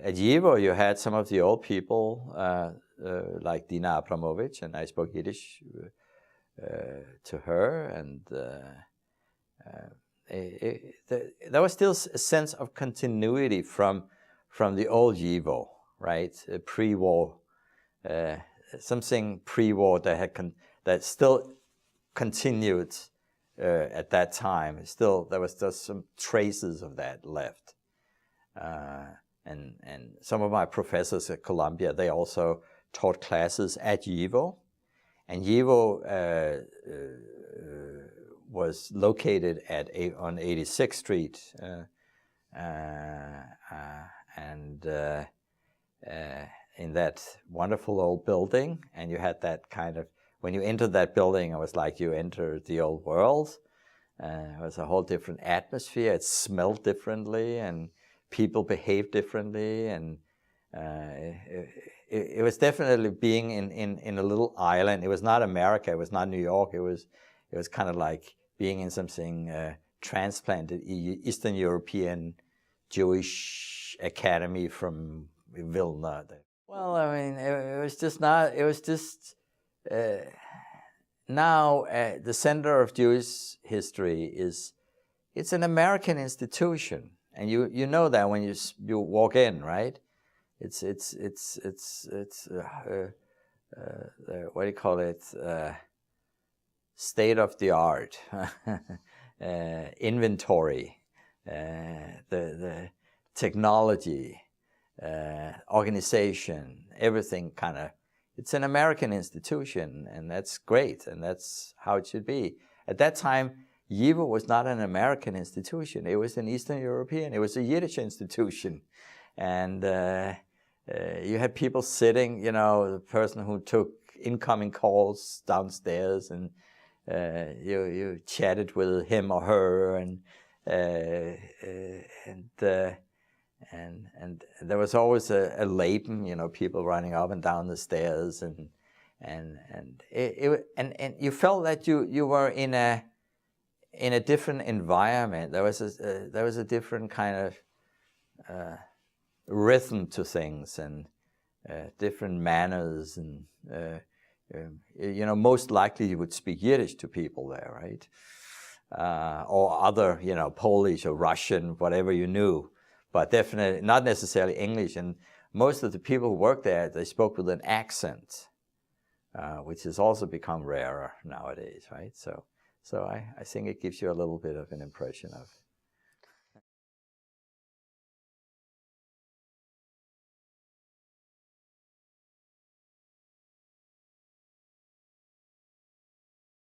at YIVO you had some of the old people like Dina Abramovich, and I spoke Yiddish to her, and there was still a sense of continuity from the old YIVO, right? Pre-war, something pre-war that still continued at that time. Still, there was just some traces of that left. And some of my professors at Columbia, they also taught classes at YIVO. And YIVO was located on 86th Street. And in that wonderful old building. And you had that kind of, when you entered that building, it was like you entered the old world. It was a whole different atmosphere. It smelled differently, and people behaved differently, and it was definitely being in a little island. It was not America. It was not New York. It was kind of like being in something transplanted Eastern European Jewish academy from Vilna. Well, I mean, it was just not. It was just now the Center of Jewish History it's an American institution. And you know that when you walk in, right? It's what do you call it? State of the art, inventory, the technology, organization, everything kind of. It's an American institution, and that's great, and that's how it should be. At that time, YIVO was not an American institution. It was an Eastern European. It was a Yiddish institution. And you had people sitting, you know, the person who took incoming calls downstairs, and you chatted with him or her, and there was always a Laban, you know, people running up and down the stairs, and you felt that you were in a different environment. There was a different kind of rhythm to things, and different manners, and you know, most likely you would speak Yiddish to people there, right? Or other, you know, Polish or Russian, whatever you knew, but definitely not necessarily English. And most of the people who worked there, they spoke with an accent, which has also become rarer nowadays, right? So I think it gives you a little bit of an impression of